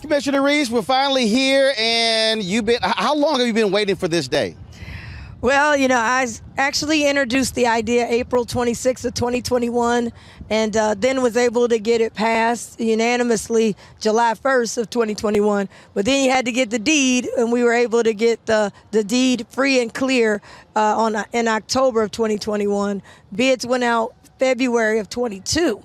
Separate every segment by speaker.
Speaker 1: Commissioner Reece, we're finally here, and how long have you been waiting for this day?
Speaker 2: Well, I actually introduced the idea April 26th of 2021, and then was able to get it passed unanimously July 1st of 2021. But then you had to get the deed, and we were able to get the deed free and clear in October of 2021. Bids went out February of 22.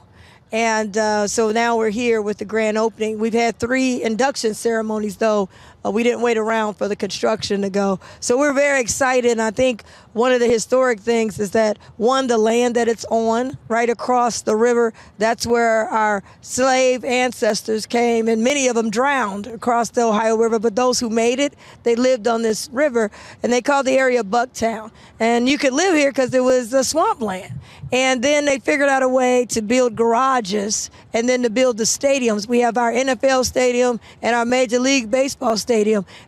Speaker 2: And so now we're here with the grand opening. We've had 3 induction ceremonies, though. We didn't wait around for the construction to go. So we're very excited. And I think one of the historic things is that, one, the land that it's on, right across the river, that's where our slave ancestors came, and many of them drowned across the Ohio River. But those who made it, they lived on this river, and they called the area Bucktown. And you could live here because it was a swampland. And then they figured out a way to build garages and then to build the stadiums. We have our NFL stadium and our Major League Baseball stadium.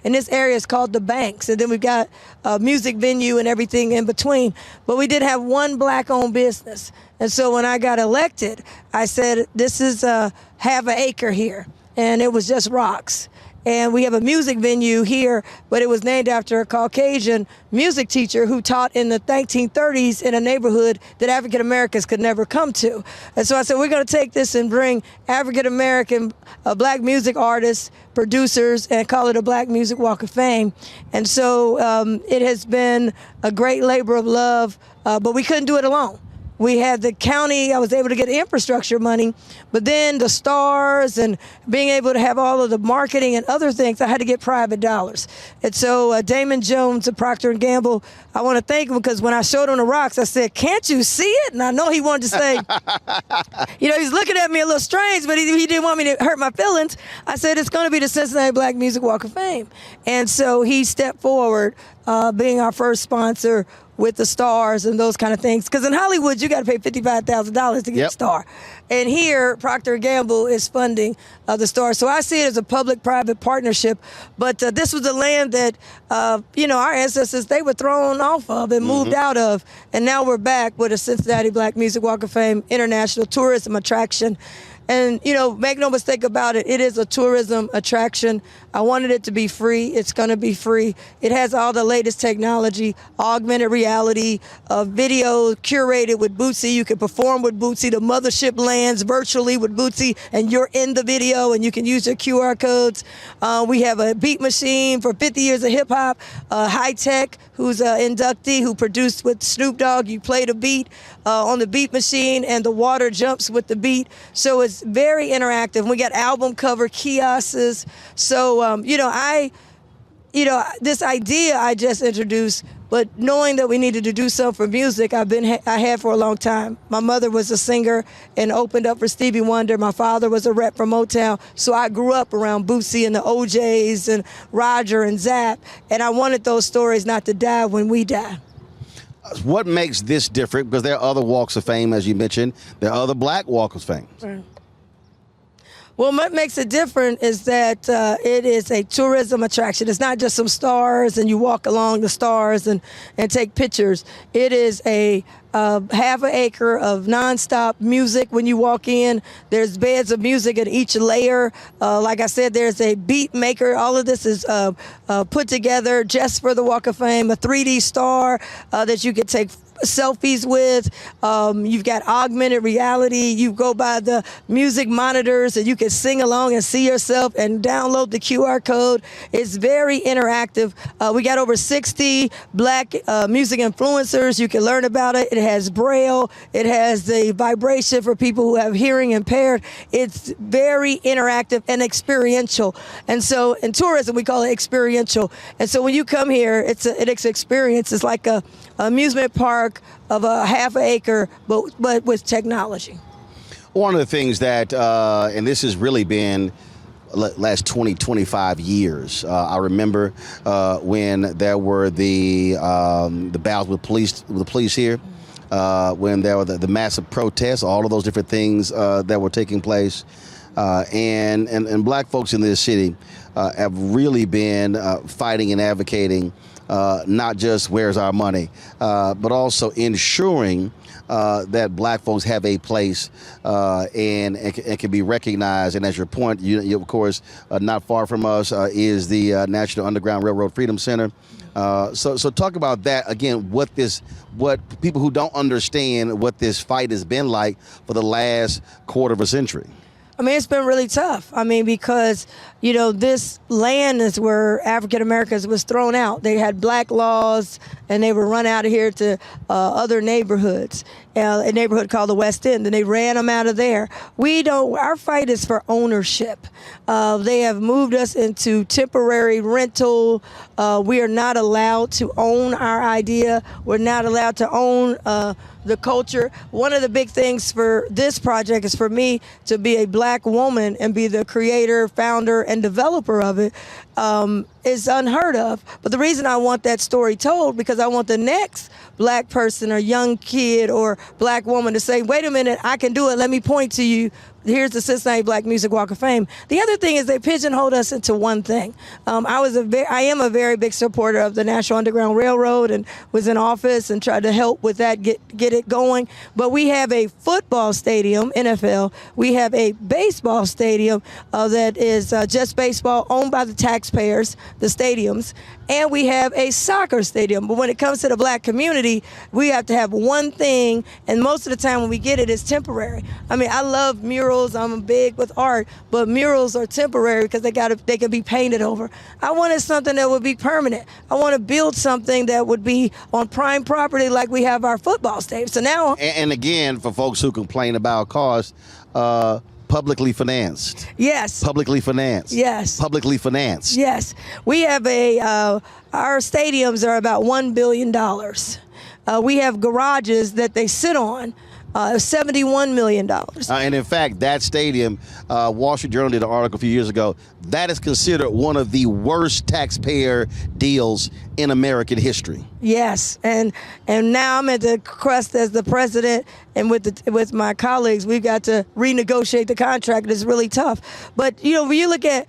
Speaker 2: And this area is called the Banks. And then we've got a music venue and everything in between. But we did have one black-owned business. And so when I got elected, I said, this is half an acre here. And it was just rocks. And we have a music venue here, but it was named after a Caucasian music teacher who taught in the 1930s in a neighborhood that African Americans could never come to. And so I said, we're going to take this and bring African American black music artists, producers, and call it a Black Music Walk of Fame. And so it has been a great labor of love, but we couldn't do it alone. We had the county, I was able to get infrastructure money, but then the stars and being able to have all of the marketing and other things, I had to get private dollars. And so Damon Jones of Procter & Gamble, I want to thank him, because when I showed him the rocks, I said, can't you see it? And I know he wanted to say, he's looking at me a little strange, but he didn't want me to hurt my feelings. I said, it's going to be the Cincinnati Black Music Walk of Fame. And so he stepped forward, being our first sponsor, with the stars and those kind of things. Because in Hollywood, you got to pay $55,000 to get a star. And here, Procter & Gamble is funding the stars. So I see it as a public-private partnership. But this was the land that, our ancestors, they were thrown off of and moved out of. And now we're back with a Cincinnati Black Music Walk of Fame international tourism attraction. And, make no mistake about it, it is a tourism attraction. I wanted it to be free. It's going to be free. It has all the latest technology, augmented reality, video curated with Bootsy. You can perform with Bootsy. The mothership lands virtually with Bootsy, and you're in the video, and you can use your QR codes. We have a beat machine for 50 years of hip-hop, High Tech, who's an inductee who produced with Snoop Dogg. You play the beat on the beat machine, and the water jumps with the beat. So it's very interactive. We got album cover kiosks. So, this idea I just introduced, but knowing that we needed to do something for music, I had for a long time. My mother was a singer and opened up for Stevie Wonder. My father was a rep for Motown. So I grew up around Bootsy and the OJs and Roger and Zapp. And I wanted those stories not to die when we die.
Speaker 1: What makes this different? Because there are other walks of fame, as you mentioned. There are other black walks of fame.
Speaker 2: Right. Well, what makes it different is that it is a tourism attraction. It's not just some stars and you walk along the stars and take pictures. It is a half an acre of nonstop music when you walk in. There's beds of music at each layer. Like I said, there's a beat maker. All of this is put together just for the Walk of Fame, a 3D star that you can take selfies with. You've got augmented reality. You go by the music monitors and you can sing along and see yourself and download the QR code. It's very interactive. We got over 60 black music influencers. You can learn about it. It has Braille. It has the vibration for people who have hearing impaired. It's very interactive and experiential. And so in tourism, we call it experiential. And so when you come here, it's an experience. It's like a amusement park of a half an acre, but with technology.
Speaker 1: One of the things that, and this has really been last 20, 25 years. I remember when there were the bouts with the police here, when there were the massive protests, all of those different things that were taking place. And black folks in this city have really been fighting and advocating not just where's our money, but also ensuring that black folks have a place and can be recognized. And as your point, you of course, not far from us is the National Underground Railroad Freedom Center. So talk about that again. What people who don't understand what this fight has been like for the last quarter of a century.
Speaker 2: I mean, it's been really tough. I mean, because, this land is where African Americans was thrown out. They had black laws, and they were run out of here to other neighborhoods, a neighborhood called the West End, and they ran them out of there. Our fight is for ownership. They have moved us into temporary rental. We are not allowed to own our idea. We're not allowed to own the culture. One of the big things for this project is for me to be a black woman and be the creator, founder, and developer of it. Is unheard of. But the reason I want that story told, because I want the next black person or young kid or black woman to say, wait a minute, I can do it. Let me point to you. Here's the Cincinnati Black Music Walk of Fame. The other thing is they pigeonholed us into one thing. I am a very big supporter of the National Underground Railroad and was in office and tried to help with that, get it going. But we have a football stadium, NFL. We have a baseball stadium that is just baseball, owned by the taxpayers, the stadiums. And we have a soccer stadium. But when it comes to the black community, we have to have one thing. And most of the time when we get it, it's temporary. I mean, I love murals. I'm big with art. But murals are temporary because they can be painted over. I wanted something that would be permanent. I want to build something that would be on prime property like we have our football stadium. So now...
Speaker 1: And again, for folks who complain about cost, publicly financed.
Speaker 2: Yes.
Speaker 1: Publicly financed.
Speaker 2: Yes.
Speaker 1: Publicly financed.
Speaker 2: Yes. We have our stadiums are about $1 billion. We have garages that they sit on, $71 million.
Speaker 1: And in fact, that stadium, Wall Street Journal did an article a few years ago, that is considered one of the worst taxpayer deals in American history.
Speaker 2: Yes, and now I'm at the crest as the president, and with my colleagues, we've got to renegotiate the contract. It's really tough. But, when you look at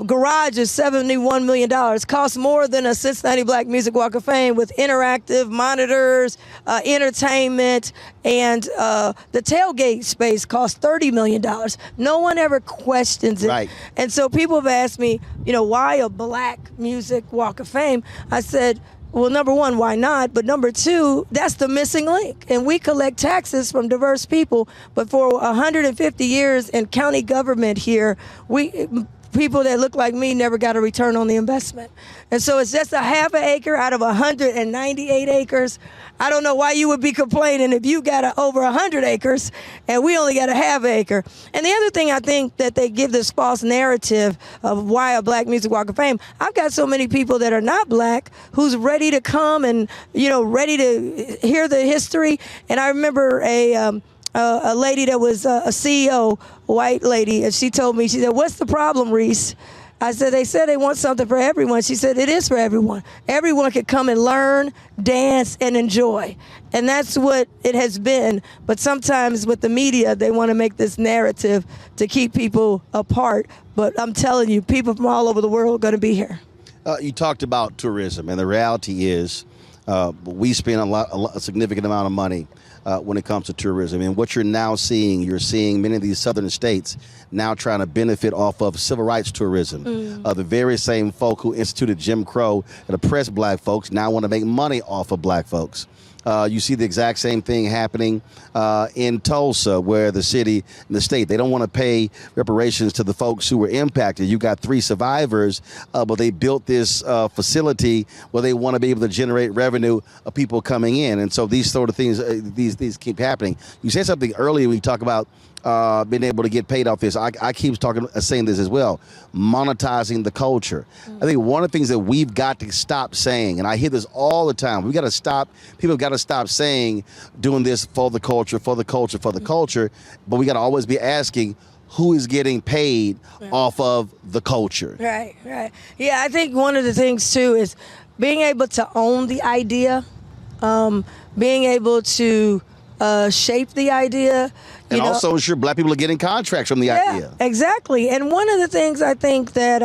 Speaker 2: garage is $71 million. Costs more than a Cincinnati Black Music Walk of Fame with interactive monitors, entertainment, and the tailgate space costs $30 million. No one ever questions it.
Speaker 1: Right.
Speaker 2: And so people have asked me, why a Black Music Walk of Fame? I said, well, number one, why not? But number two, that's the missing link. And we collect taxes from diverse people. But for 150 years in county government here, people that look like me never got a return on the investment. And so it's just a half an acre out of 198 acres. I don't know why you would be complaining if you got over 100 acres and we only got a half acre. And the other thing I think that they give this false narrative of why a Black Music Walk of Fame, I've got so many people that are not black who's ready to come and, ready to hear the history. And I remember a lady that was a CEO, a white lady, and she told me, she said, what's the problem, Reece? I said, they said they want something for everyone. She said, it is for everyone. Everyone could come and learn, dance, and enjoy. And that's what it has been. But sometimes with the media, they want to make this narrative to keep people apart. But I'm telling you, people from all over the world are going to be here.
Speaker 1: You talked about tourism, and the reality is we spend a significant amount of money when it comes to tourism. And what you're now seeing, many of these southern states now trying to benefit off of civil rights tourism. The very same folk who instituted Jim Crow and oppressed black folks now want to make money off of black folks. You see the exact same thing happening in Tulsa, where the city and the state, they don't want to pay reparations to the folks who were impacted. You got 3 survivors, but they built this facility where they want to be able to generate revenue of people coming in. And so these sort of things, these keep happening. You said something earlier when you talk about being able to get paid off this. I keep saying this as well, monetizing the culture. I think one of the things that we've got to stop saying, and I hear this all the time, people have got to stop saying doing this for the culture, for the culture, for the culture, but we got to always be asking, who is getting paid off of the culture? Right.
Speaker 2: Yeah, I think one of the things too is being able to own the idea, being able to shape the idea.
Speaker 1: And also ensure black people are getting contracts from the idea.
Speaker 2: Exactly. And one of the things I think that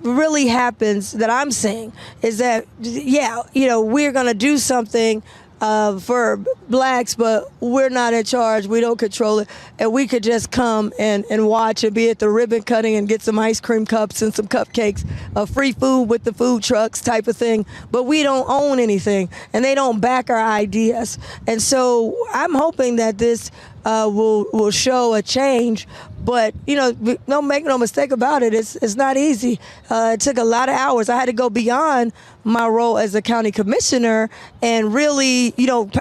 Speaker 2: really happens that I'm seeing is that, yeah, we're going to do something for blacks, but we're not in charge. We don't control it. And we could just come and watch and be at the ribbon cutting and get some ice cream cups and some cupcakes, free food with the food trucks type of thing. But we don't own anything, and they don't back our ideas. And so I'm hoping that this will show a change. But, don't make no mistake about it. It's not easy. It took a lot of hours. I had to go beyond my role as a county commissioner and really,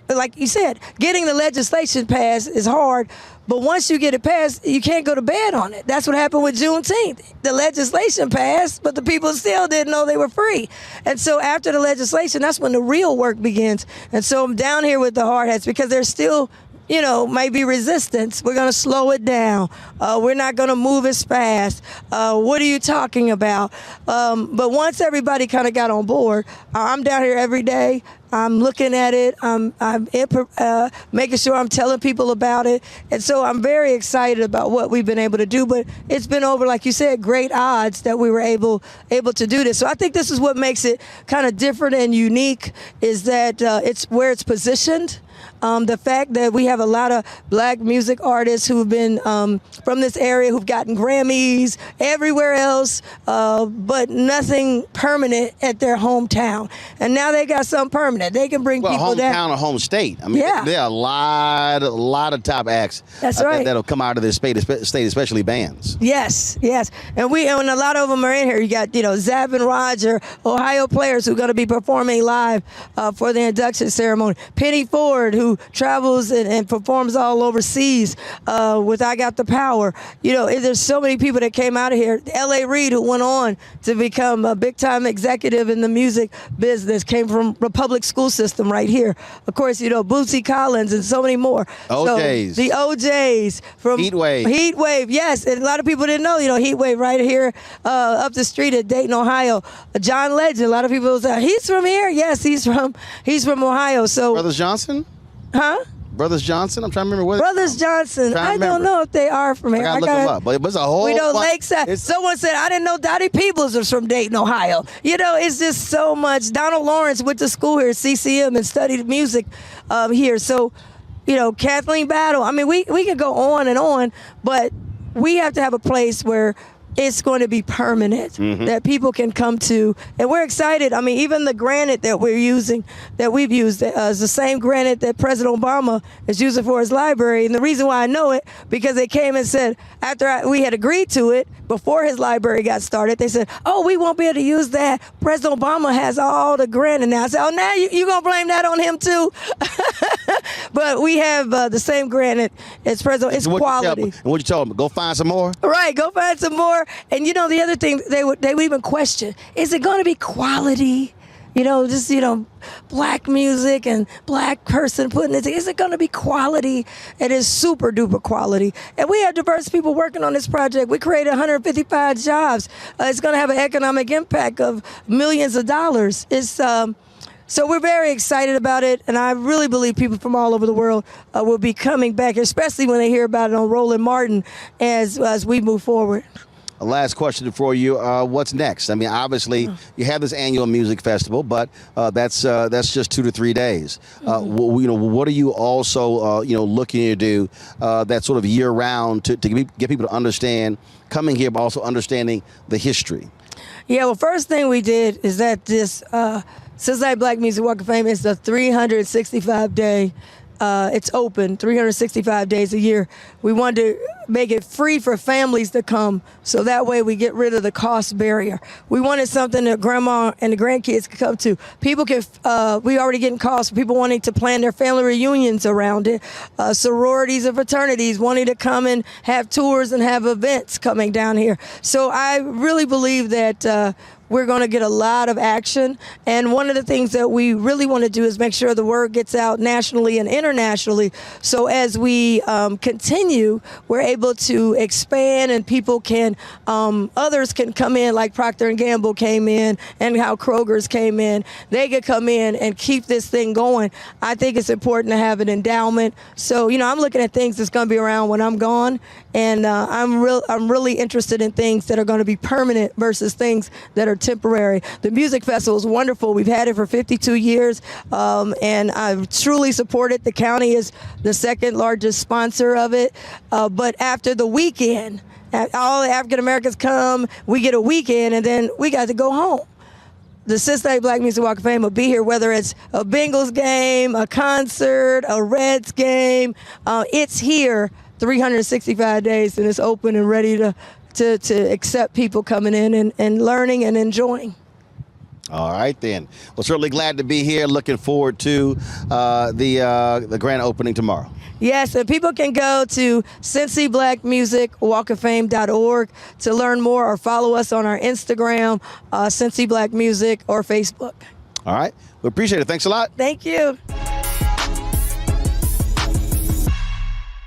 Speaker 2: like you said, getting the legislation passed is hard. But once you get it passed, you can't go to bed on it. That's what happened with Juneteenth. The legislation passed, but the people still didn't know they were free. And so after the legislation, that's when the real work begins. And so I'm down here with the hard hats because there's still might be resistance. We're going to slow it down. We're not going to move as fast. What are you talking about? But once everybody kind of got on board, I'm down here every day. I'm looking at it. I'm making sure I'm telling people about it. And so I'm very excited about what we've been able to do. But it's been over, like you said, great odds that we were able to do this. So I think this is what makes it kind of different and unique is that it's where it's positioned. The fact that we have a lot of black music artists who've been from this area who've gotten Grammys everywhere else, but nothing permanent at their hometown. And now they got something permanent. They can bring people
Speaker 1: hometown
Speaker 2: down.
Speaker 1: or home state. I mean, there are a lot of top acts.
Speaker 2: That's right.
Speaker 1: That'll come out of this state, especially bands.
Speaker 2: Yes. And a lot of them are in here. You got, Zab and Roger, Ohio players who are going to be performing live for the induction ceremony. Penny Ford, who travels and performs all overseas with I Got the Power. There's so many people that came out of here. L.A. Reid, who went on to become a big-time executive in the music business, came from Republic School System right here. Of course, Bootsy Collins and so many more.
Speaker 1: OJs.
Speaker 2: So, the OJs from
Speaker 1: Heat Wave,
Speaker 2: yes. And a lot of people didn't know, Heat Wave right here up the street at Dayton, Ohio. John Legend, a lot of people say, he's from here? Yes, he's from Ohio. So
Speaker 1: Brothers Johnson?
Speaker 2: Huh?
Speaker 1: Brothers Johnson? I'm trying to remember what.
Speaker 2: Brothers Johnson. I don't know if they are from here.
Speaker 1: I gotta look them up. But it was a whole.
Speaker 2: Lakeside. Someone said, I didn't know Dottie Peebles was from Dayton, Ohio. It's just so much. Donald Lawrence went to school here at CCM and studied music here. So, Kathleen Battle. I mean, we could go on and on, but we have to have a place where it's going to be permanent, that people can come to. And we're excited. I mean, even the granite that we've used, is the same granite that President Obama is using for his library. And the reason why I know it, because they came and said, after we had agreed to it, before his library got started, they said, we won't be able to use that. President Obama has all the granite now. I said, now you going to blame that on him too? But we have the same granite as President. It's quality.
Speaker 1: What you told them? Go find some more?
Speaker 2: Right, go find some more. And the other thing they would even question, is it going to be quality? Black music and black person putting it. Is it going to be quality? It is super duper quality. And we have diverse people working on this project. We created 155 jobs. It's going to have an economic impact of millions of dollars. So we're very excited about it, and I really believe people from all over the world will be coming back, especially when they hear about it on Roland Martin as we move forward.
Speaker 1: A last question for you. What's next? I mean, obviously, you have this annual music festival, but that's just 2 to 3 days. What are you also, looking to do that sort of year-round to get people to understand coming here, but also understanding the history?
Speaker 2: Yeah, well, first thing we did is that this Cincinnati Black Music Walk of Fame is the 365-day. It's open 365 days a year. We wanted to make it free for families to come, so that way we get rid of the cost barrier. We wanted something that grandma and the grandkids could come to. People can, we already getting calls for people wanting to plan their family reunions around it. Sororities and fraternities wanting to come and have tours and have events coming down here. So I really believe that we're going to get a lot of action. And one of the things that we really want to do is make sure the word gets out nationally and internationally. So as we continue, we're able to expand, and people can, others can come in, like Procter & Gamble came in and how Kroger's came in. They could come in and keep this thing going. I think it's important to have an endowment. So, I'm looking at things that's going to be around when I'm gone. And I'm really interested in things that are going to be permanent versus things that are temporary. The music festival is wonderful. We've had it for 52 years, and I truly support it. The county is the second largest sponsor of it. But after the weekend, all the African Americans come, we get a weekend, and then we got to go home. The Cincinnati Black Music Walk of Fame will be here, whether it's a Bengals game, a concert, a Reds game. It's here 365 days, and it's open and ready to accept people coming in and learning and enjoying.
Speaker 1: All right, then. Well, certainly glad to be here. Looking forward to the grand opening tomorrow.
Speaker 2: Yes, and people can go to CincyBlackMusicWalkOfFame.org to learn more, or follow us on our Instagram, Cincy Black Music, or Facebook.
Speaker 1: All right. We appreciate it. Thanks a lot.
Speaker 2: Thank you.